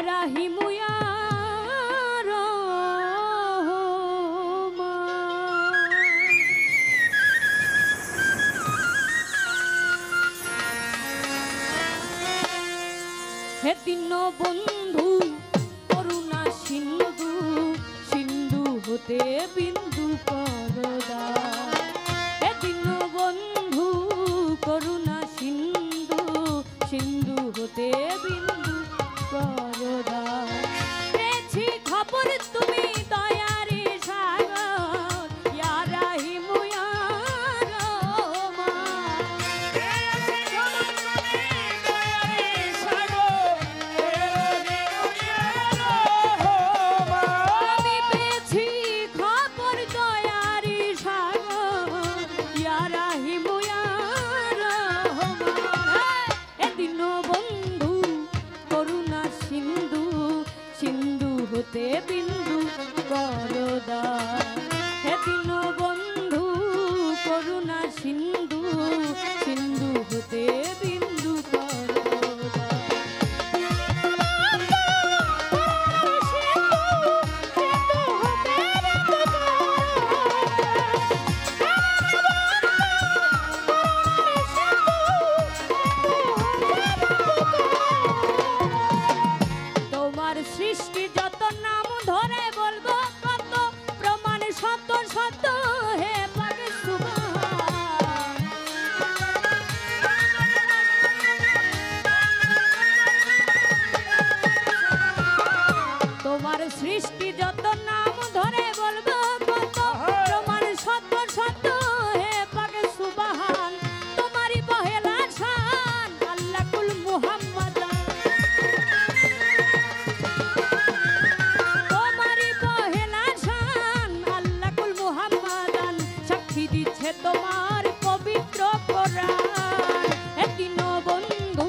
রাহিমু ইয়া হে দীন বন্ধু করুণা সিন্ধু সিন্ধু হতে বিন্দু করদা হে দীন বন্ধু করুণা সিন্ধু সিন্ধু হতে বিন্দু করদা পেয়েছি খবর তুমি দয়ারি সাগর ইয়া রাহিমু ইয়া বিন্দু করদা হে দীন বন্ধু করুণা সিন্ধু সিন্ধু হতে বিন্দু করদা তোমার সৃষ্টি যত নাম ধরে বলবো কত প্রমাণ শত শত হে পাক সুবহান তোমার সৃষ্টি যত নাম ধরে বলবো কত প্রমাণ শত শত হে পাক সুবহান তোমারই পহেলা শান আল্লাহুল মুহাম্মদ তোমার পবিত্র কোরআন হে দীন বন্ধু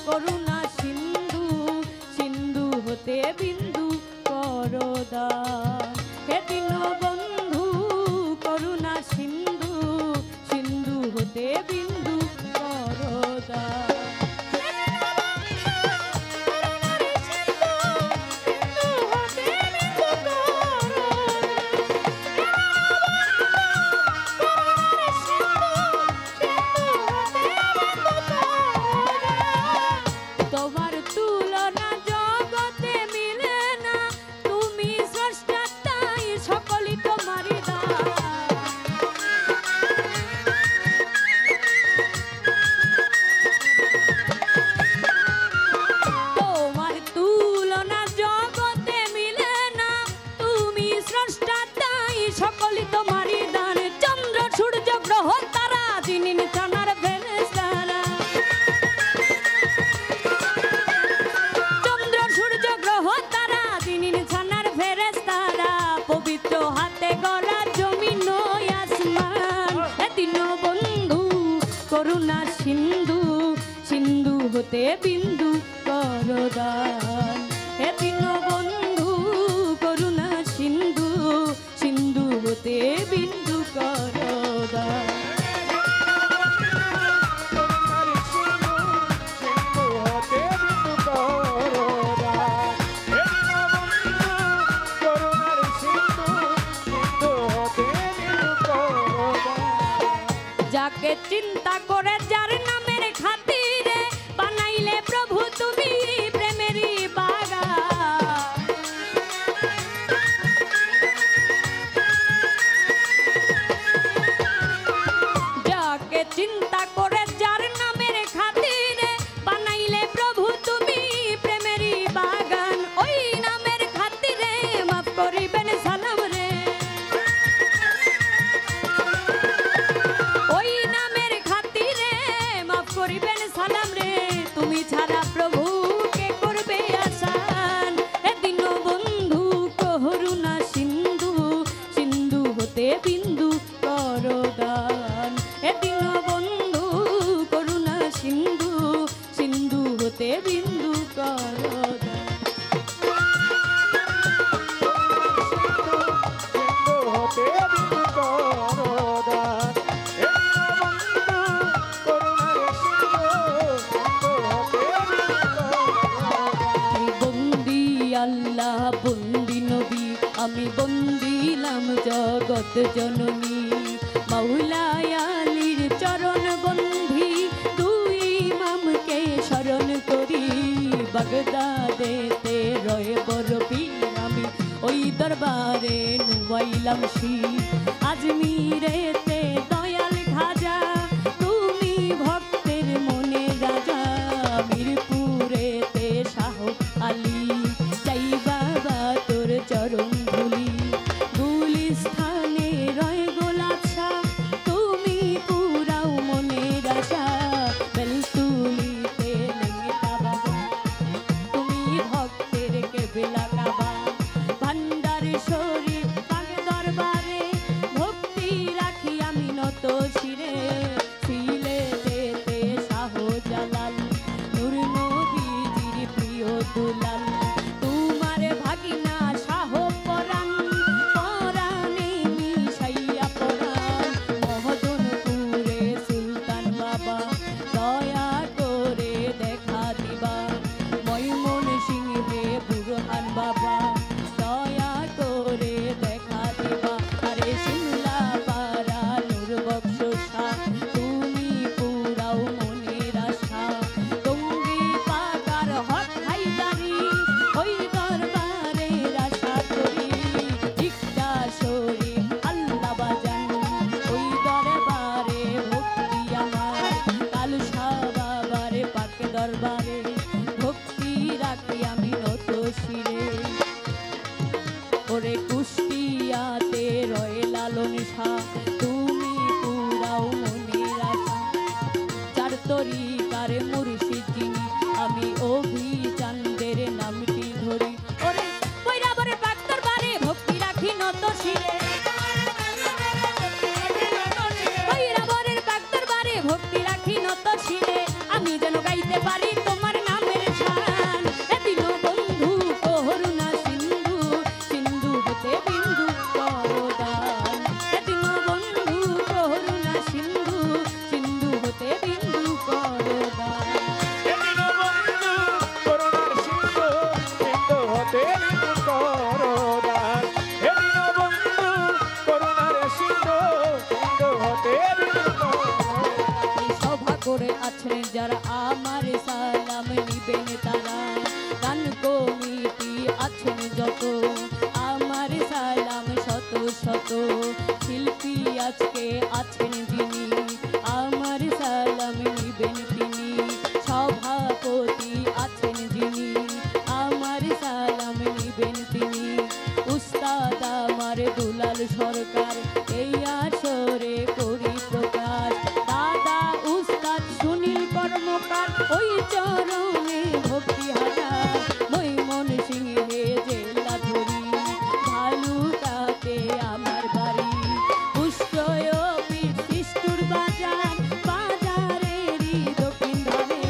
করুণা সিন্ধু সিন্ধু হতে বিন্দু করদা হে দীন বন্ধু করুণা সিন্ধু সিন্ধু হতে বিন্দু করদা তোমার তুলনা জগতে মিলে না তুমি স্রষ্টা তাই সকলই তোমারই দান তোমার তুলনা জগতে মিলে না তুমি স্রষ্টা তাই সকলই তোমারই দান চন্দ্র সূর্য গ্রহ তারা জিনিন চানার ফেরেশতারা পবিত্র হাতে গড়া জমিন আসমান হে দীন বন্ধু করুণা সিন্ধু সিন্ধু হতে বিন্দু করদান হে দীন বন্ধু করুণা সিন্ধু সিন্ধু হতে বিন্দু করদান যাকে চিন্তা করে যার নামের খাতিরে বানাইলে প্রভু তুমি প্রেমেরই আল্লাহ বন্দি নবী আমি বন্দিলাম জগৎ জননী মাওলা আলীর চরণ বন্ধি দুই ইমামকে শরণ করি বাগদাদেতে রয়ে বড় পীর আমি ওই দরবারে নুয়াইলাম শির আজমিরেতে দয়াল খাজা তুমি ভক্তের মনে রাজা মিরপুরেতে শাহ আলী চাই বাবা তোর চরণ ধুলি গুলিস্থানে রয় গোলাপশা তুমি পুরাও মনের আশা বেলতুলিতে লেঙ্গিতা বাবা তুমি ভক্তের কেবলা কাবা ভান্ডার শরীফ পাক দরবারে ভক্তি রাখি আমি নত শিরে সিলেটেতে শাহ জালাল নূর নবীজির প্রিয় দুলাল তোমার ভাগিনা শাহ পরাণ পরাণে মিশাইয়া পরাণ মহদনপুরে সুলতান বাবা দয়া করে দেখা দিবা ময়মনসিংহে বুরহান বাবা দয়া করে দেখা দিবা আরে শিমলা পাড়া নূর বক্স শাহ তুমি পুরাও মনের আশা টঙ্গী পাকার হক হায়দারি ওই দরবারের আশা করি ইকটা শরীফ আল্লাহ বাজান ওই দরবারে ভক্তি আমার কালুসা বাবার পাক দরবারে ভক্তি রাখি আমি নত শিরে ওরে কুষ্টিয়াতে রয়ে লালন শাহ তুমি পুরাও মনের আশা চার তরিকার মুর্শিদ যিনি আমি অভিচান্দের নামটি ধরি ওরে বৈরাবরের পাক দরবারে ভক্তি রাখি নত শিরে বৈরাবরের পাক দরবারে ভক্তি রাখি নত শিরে আমি যেন গাইতে পারি তোমার নামের শান এদিন বন্ধু করুণা সিন্ধু সিন্ধু হতে বিন্দু করদান এদিন বন্ধু করুণা সিন্ধু সিন্ধু হতে বিন্দু করদান এদিন বন্ধু করুণার সিন্ধু সিন্ধু হতে বিন্দু করদান এদিন বন্ধু করুণার সিন্ধু সিন্ধু হতে বিন্দু করদান এই সভা করে আছেন যারা আমার সালাম নিবেন তারা গান কমিটি আছেন যত আমার সালাম শত শত শিল্পী আজকে আছেন যিনি আমার সালাম নিবেন তিনি সভাপতি আছেন যিনি আমার সালাম নিবেন তিনি উস্তাদ আমার দুলাল সরকার এই আসরে করি প্রকাশ দাদা উস্তাদ সুনীল কর্মকার ওই চরণে ভক্তি হাজার ময়মনসিংহে জেলা ধরি ভালুকাতে আমার বাড়ি পুষ্টয় পীর সৃষ্টুর বাজার বাজারেরই দক্ষিণ ধারে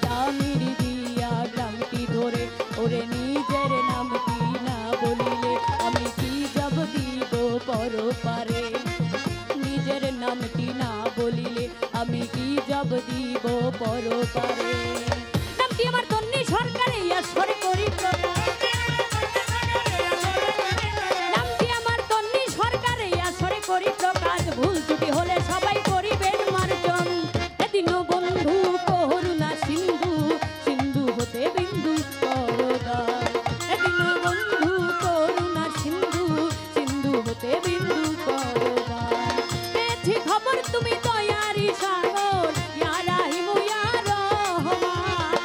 দামির দিয়া গ্রামটি ধরে ওরে নিজের নামটি না বলিলে আমি কি জব দিব পরপারে নিজের নামটি না বলিলে আমি কি জব দিব পরপারে নামটি আমার তন্নি সরকারে আসরে করি প্রকাশ নামটি আমার তন্নি সরকারে আসরে করি প্রকাশ ভুল ত্রুটি হলে সবাই করিবেন মার্জন এদিন বন্ধু করুণা সিন্ধু সিন্ধু হতে বিন্দু করদান এদিন বন্ধু করুণা সিন্ধু সিন্ধু হতে বিন্দু করদান পেয়েছি খবর তুমি দয়ারি সাগর ইয়া রাহিম ইয়া রহমান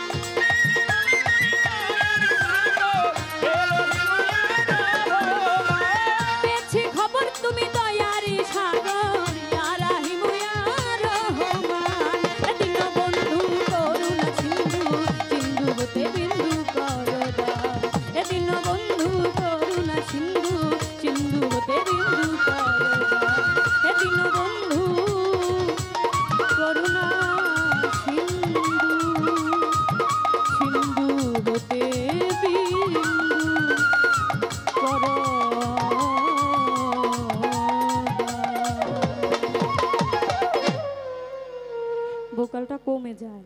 পেয়েছি খবর তুমি দয়ারি সাগর ইয়া রাহিম ইয়া রহমান এদিন বন্ধু করুণা সিন্ধু সিন্ধু হতে বিন্দু করদান এদিন বন্ধু করুণা সিন্ধু সিন্ধু হতে বিন্দু করদান এদিন বন্ধু করুণা সিন্ধু সিন্ধু হতে বিন্দু করদান ভোকালটা কমে যায়।